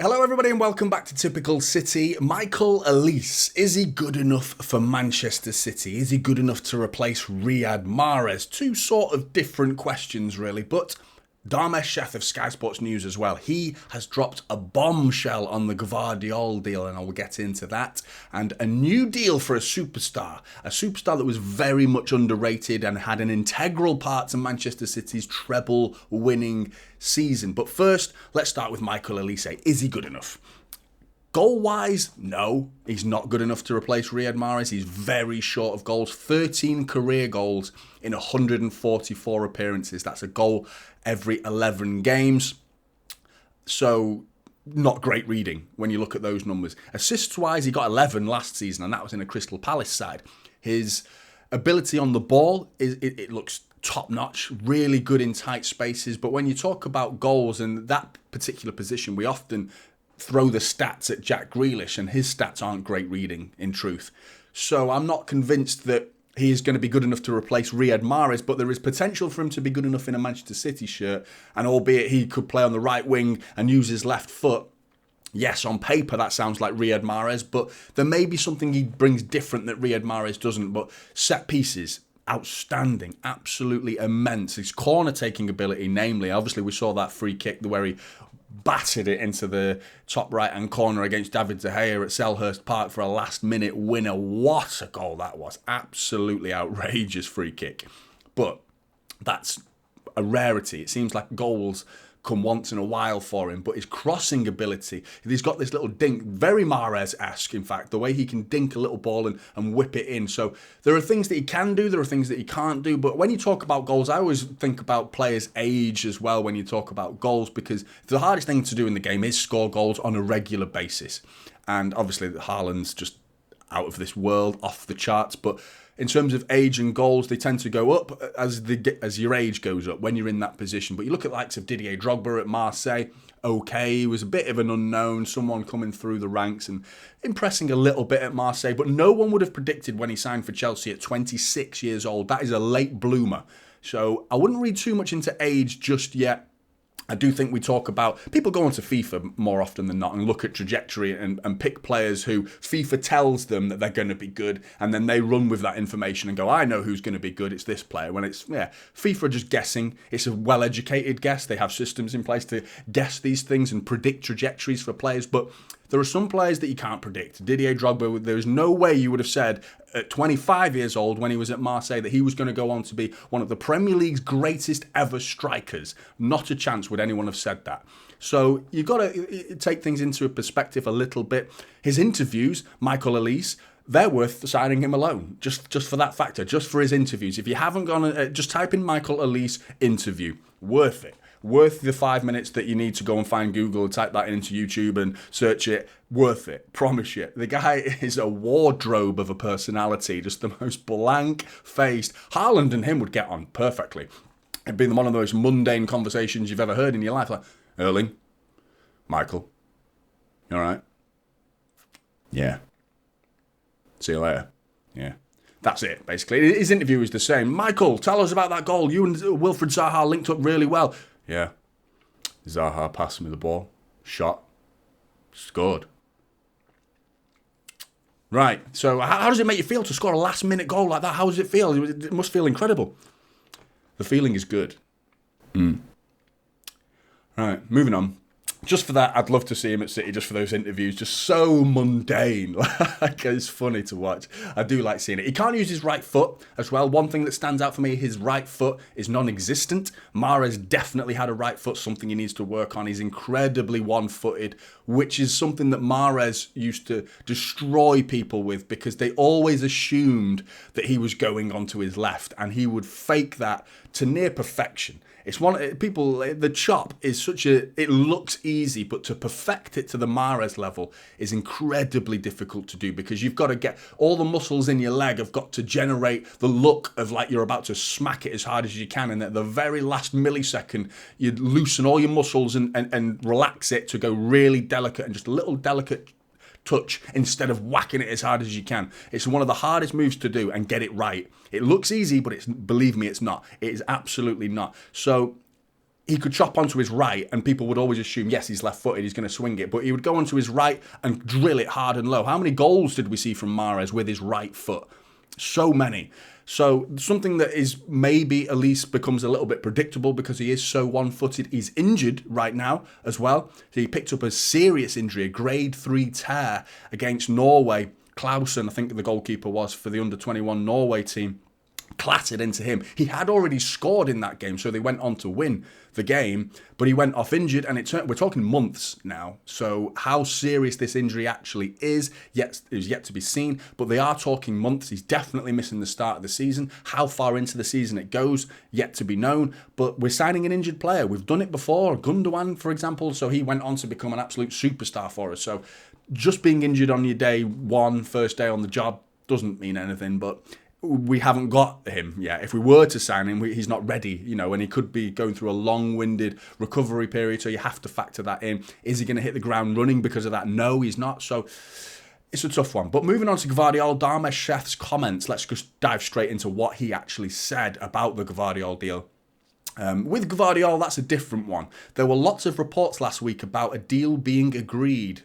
Hello everybody and welcome back to Typical City. Michael Olise, is he good enough for Manchester City? Is he good enough to replace Riyad Mahrez? Two sort of different questions really, but Darmesh Sheth of Sky Sports News as well. He has dropped a bombshell on the Gvardiol deal, and I will get into that. And a new deal for a superstar that was very much underrated and had an integral part to Manchester City's treble winning season. But first, let's start with Michael Olise. Is he good enough? Goal-wise, no, he's not good enough to replace Riyad Mahrez. He's very short of goals, 13 career goals in 144 appearances. That's a goal every 11 games. So, not great reading when you look at those numbers. Assists-wise, he got 11 last season, and that was in a Crystal Palace side. His ability on the ball, it looks top-notch, really good in tight spaces. But when you talk about goals and that particular position, we often throw the stats at Jack Grealish, and his stats aren't great reading, in truth. So I'm not convinced that he is going to be good enough to replace Riyad Mahrez, but there is potential for him to be good enough in a Manchester City shirt, and albeit he could play on the right wing and use his left foot, yes, on paper that sounds like Riyad Mahrez, but there may be something he brings different that Riyad Mahrez doesn't. But set pieces, outstanding, absolutely immense. His corner-taking ability, namely, obviously we saw that free kick where he battered it into the top right-hand corner against David De Gea at Selhurst Park for a last-minute winner. What a goal that was. Absolutely outrageous free kick. But that's a rarity. It seems like goals come once in a while for him, but his crossing ability, he's got this little dink, very Mahrez-esque, in fact, the way he can dink a little ball and whip it in. So there are things that he can do, there are things that he can't do, but when you talk about goals, I always think about players' age as well when you talk about goals, because the hardest thing to do in the game is score goals on a regular basis. And obviously Haaland's just out of this world, off the charts, but in terms of age and goals, they tend to go up as your age goes up when you're in that position. But you look at the likes of Didier Drogba at Marseille. Okay, he was a bit of an unknown, someone coming through the ranks and impressing a little bit at Marseille. But no one would have predicted when he signed for Chelsea at 26 years old. That is a late bloomer. So I wouldn't read too much into age just yet. I do think we talk about, people go onto FIFA more often than not and look at trajectory and pick players who FIFA tells them that they're going to be good, and then they run with that information and go, I know who's going to be good, it's this player. When it's, FIFA are just guessing. It's a well-educated guess. They have systems in place to guess these things and predict trajectories for players, but there are some players that you can't predict. Didier Drogba, there's no way you would have said at 25 years old when he was at Marseille that he was going to go on to be one of the Premier League's greatest ever strikers. Not a chance would anyone have said that. So you've got to take things into a perspective a little bit. His interviews, Michael Olise, they're worth signing him alone, just for that factor, just for his interviews. If you haven't gone, just type in Michael Olise interview. Worth it. Worth the 5 minutes that you need to go and find Google and type that into YouTube and search it. Worth it. Promise you. The guy is a wardrobe of a personality. Just the most blank-faced. Haaland and him would get on perfectly. It'd be one of the most mundane conversations you've ever heard in your life. Like, Erling, Michael, you all right? Yeah. See you later. Yeah. That's it, basically. His interview is the same. Michael, tell us about that goal. You and Wilfried Zaha linked up really well. Yeah. Zaha passed me the ball. Shot. Scored. Right. So how does it make you feel to score a last-minute goal like that? How does it feel? It must feel incredible. The feeling is good. Right. Moving on. Just for that, I'd love to see him at City, just for those interviews. Just so mundane. Like, it's funny to watch. I do like seeing it. He can't use his right foot as well. One thing that stands out for me, his right foot is non-existent. Mahrez definitely had a right foot, something he needs to work on. He's incredibly one-footed, which is something that Mahrez used to destroy people with, because they always assumed that he was going onto his left, and he would fake that to near perfection. It's the chop is it looks easy, but to perfect it to the Mahrez level is incredibly difficult to do, because you've got to get all the muscles in your leg have got to generate the look of like you're about to smack it as hard as you can, and at the very last millisecond you loosen all your muscles and relax it to go really delicate, and just a little delicate touch instead of whacking it as hard as you can. It's one of the hardest moves to do and get it right. It looks easy, but believe me, it's not. It is absolutely not. So he could chop onto his right and people would always assume, yes, he's left-footed, he's going to swing it. But he would go onto his right and drill it hard and low. How many goals did we see from Mahrez with his right foot? So many. So something that is maybe at least becomes a little bit predictable because he is so one-footed. He's injured right now as well. So he picked up a serious injury, a grade 3 tear against Norway. Clausen, I think the goalkeeper was for the under-21 Norway team, clattered into him. He had already scored in that game, so they went on to win the game, but he went off injured, and we're talking months now. So how serious this injury actually is yet to be seen, but they are talking months. He's definitely missing the start of the season. How far into the season it goes, yet to be known, but we're signing an injured player. We've done it before, Gundogan, for example, so he went on to become an absolute superstar for us. So just being injured on your day one, first day on the job, doesn't mean anything, but we haven't got him yet. If we were to sign him, he's not ready, and he could be going through a long-winded recovery period, so you have to factor that in. Is he going to hit the ground running because of that? No, he's not. So it's a tough one. But moving on to Gvardiol, Darmesh Sheth's comments, let's just dive straight into what he actually said about the Gvardiol deal. With Gvardiol, that's a different one. There were lots of reports last week about a deal being agreed,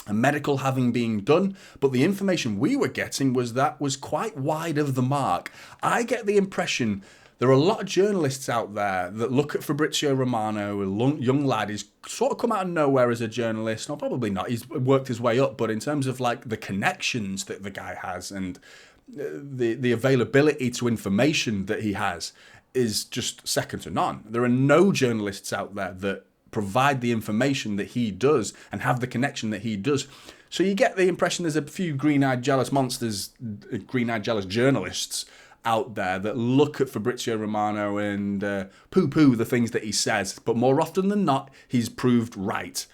a medical having been done, but the information we were getting was quite wide of the mark. I get the impression there are a lot of journalists out there that look at Fabrizio Romano, a young lad. He's sort of come out of nowhere as a journalist. No, probably not. He's worked his way up, but in terms of like the connections that the guy has and the availability to information that he has is just second to none. There are no journalists out there that provide the information that he does and have the connection that he does. So you get the impression there's a few green-eyed jealous monsters, green-eyed jealous journalists out there that look at Fabrizio Romano and poo-poo the things that he says, but more often than not, he's proved right.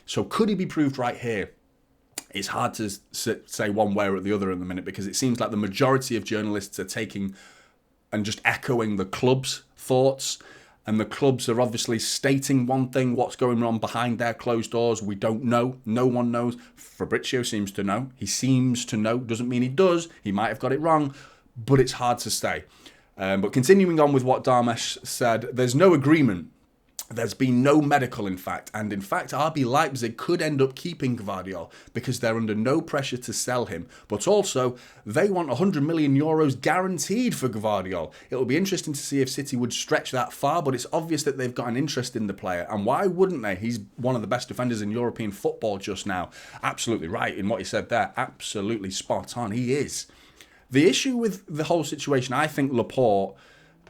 So could he be proved right here? It's hard to say one way or the other in the minute, because it seems like the majority of journalists are taking and just echoing the club's thoughts. And the clubs are obviously stating one thing, what's going on behind their closed doors. We don't know. No one knows. Fabrizio seems to know. He seems to know. Doesn't mean he does. He might have got it wrong, but it's hard to say. But continuing on with what Darmesh said, there's no agreement. There's been no medical, in fact. And in fact, RB Leipzig could end up keeping Gvardiol because they're under no pressure to sell him. But also, they want 100 million euros guaranteed for Gvardiol. It'll be interesting to see if City would stretch that far, but it's obvious that they've got an interest in the player. And why wouldn't they? He's one of the best defenders in European football just now. Absolutely right in what he said there. Absolutely spot on. He is. The issue with the whole situation, I think Laporte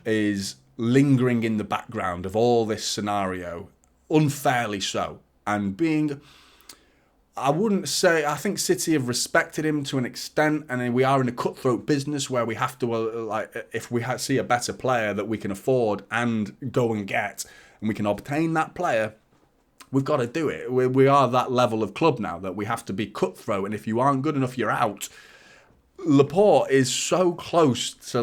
is lingering in the background of all this scenario, unfairly so, and being, I wouldn't say, I think City have respected him to an extent, and we are in a cutthroat business where we have to, if we see a better player that we can afford and go and get, and we can obtain that player, we've got to do it. We are that level of club now that we have to be cutthroat, and if you aren't good enough, you're out. Laporte is so close to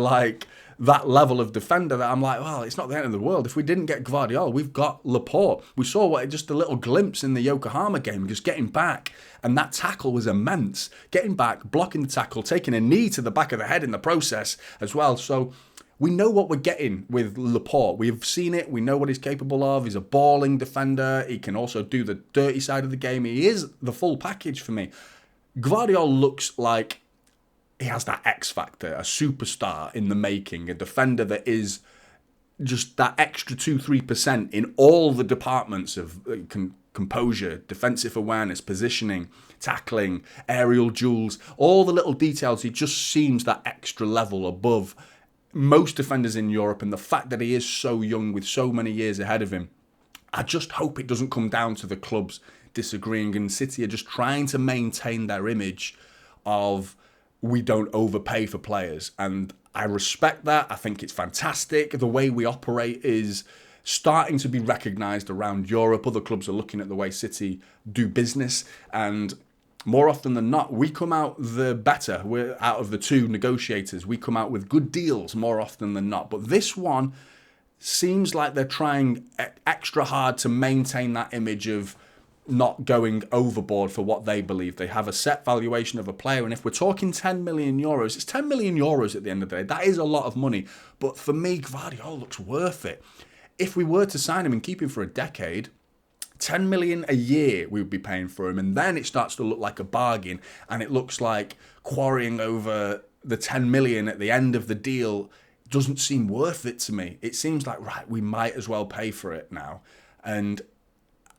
that level of defender that I'm like, well, it's not the end of the world. If we didn't get Gvardiol, we've got Laporte. We saw just a little glimpse in the Yokohama game, just getting back, and that tackle was immense. Getting back, blocking the tackle, taking a knee to the back of the head in the process as well. So we know what we're getting with Laporte. We've seen it. We know what he's capable of. He's a balling defender. He can also do the dirty side of the game. He is the full package for me. Gvardiol looks like he has that X factor, a superstar in the making, a defender that is just that extra 2-3% in all the departments of composure, defensive awareness, positioning, tackling, aerial duels, all the little details. He just seems that extra level above most defenders in Europe, and the fact that he is so young with so many years ahead of him, I just hope it doesn't come down to the clubs disagreeing, and City are just trying to maintain their image of we don't overpay for players. And I respect that. I think it's fantastic. The way we operate is starting to be recognised around Europe. Other clubs are looking at the way City do business, and more often than not, we come out the better. We're out of the two negotiators. We come out with good deals more often than not. But this one seems like they're trying extra hard to maintain that image of not going overboard for what they believe. They have a set valuation of a player, and if we're talking 10 million euros, it's 10 million euros at the end of the day. That is a lot of money, but for me, Gvardiol looks worth it. if we were to sign him and keep him for a decade, 10 million a year we would be paying for him, and then it starts to look like a bargain, and it looks like quarrying over the 10 million at the end of the deal doesn't seem worth it to me. It seems like, right, we might as well pay for it now. And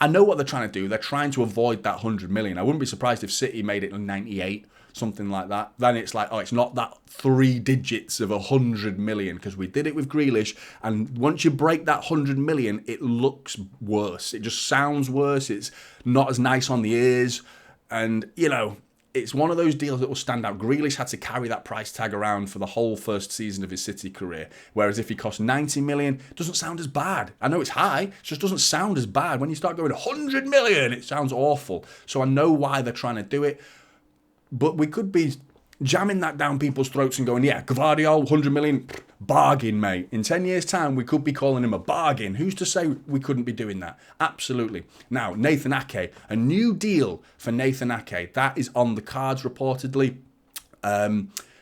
I know what they're trying to do. They're trying to avoid that 100 million. I wouldn't be surprised if City made it 98, something like that. Then it's like, oh, it's not that 3 digits of 100 million, because we did it with Grealish, and once you break that 100 million, it looks worse. It just sounds worse. It's not as nice on the ears, and, you know, it's one of those deals that will stand out. Grealish had to carry that price tag around for the whole first season of his City career, whereas if he cost 90 million, it doesn't sound as bad. I know it's high, it just doesn't sound as bad. When you start going 100 million, it sounds awful. So I know why they're trying to do it, but we could be jamming that down people's throats and going, yeah, Gvardiol, 100 million, bargain, mate. In 10 years' time, we could be calling him a bargain. Who's to say we couldn't be doing that? Absolutely. Now, Nathan Ake, a new deal for Nathan Ake. That is on the cards, reportedly.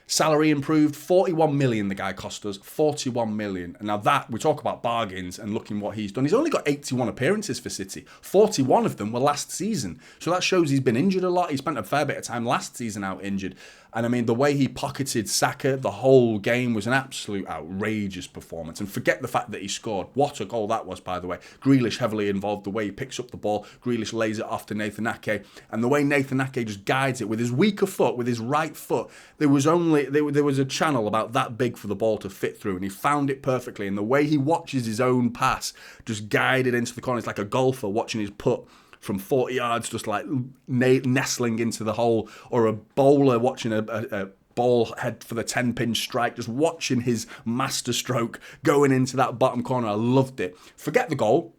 Salary improved, 41 million the guy cost us, 41 million. And now that, we talk about bargains and looking what he's done. He's only got 81 appearances for City. 41 of them were last season. So that shows he's been injured a lot. He spent a fair bit of time last season out injured. And I mean, the way he pocketed Saka the whole game was an absolute outrageous performance. And forget the fact that he scored. What a goal that was, by the way. Grealish heavily involved, the way he picks up the ball. Grealish lays it off to Nathan Ake. And the way Nathan Ake just guides it with his weaker foot, with his right foot. There was a channel about that big for the ball to fit through, and he found it perfectly. And the way he watches his own pass just guided into the corner, it's like a golfer watching his putt from 40 yards, just like nestling into the hole, or a bowler watching a ball head for the 10-pin strike, just watching his master stroke going into that bottom corner. I loved it. Forget the goal.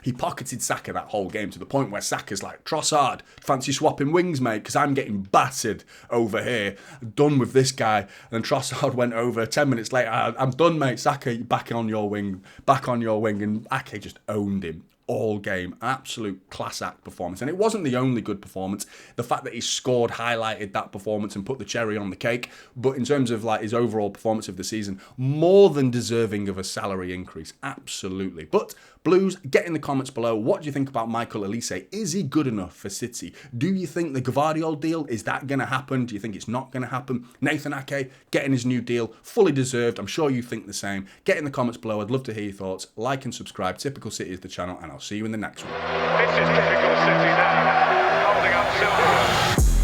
He pocketed Saka that whole game to the point where Saka's like, Trossard, fancy swapping wings, mate, because I'm getting battered over here. Done with this guy. And Trossard went over 10 minutes later. I'm done, mate. Saka, back on your wing. And Ake just owned him all game. Absolute class act performance. And it wasn't the only good performance. The fact that he scored highlighted that performance and put the cherry on the cake. But in terms of like his overall performance of the season, more than deserving of a salary increase. Absolutely. But Blues, get in the comments below. What do you think about Michael Olise? Is he good enough for City? Do you think the Gvardiol deal, is that going to happen? Do you think it's not going to happen? Nathan Ake getting his new deal, fully deserved. I'm sure you think the same. Get in the comments below. I'd love to hear your thoughts. Like and subscribe. Typical City is the channel, and I'll see you in the next one. This is typical City now, holding up silverware.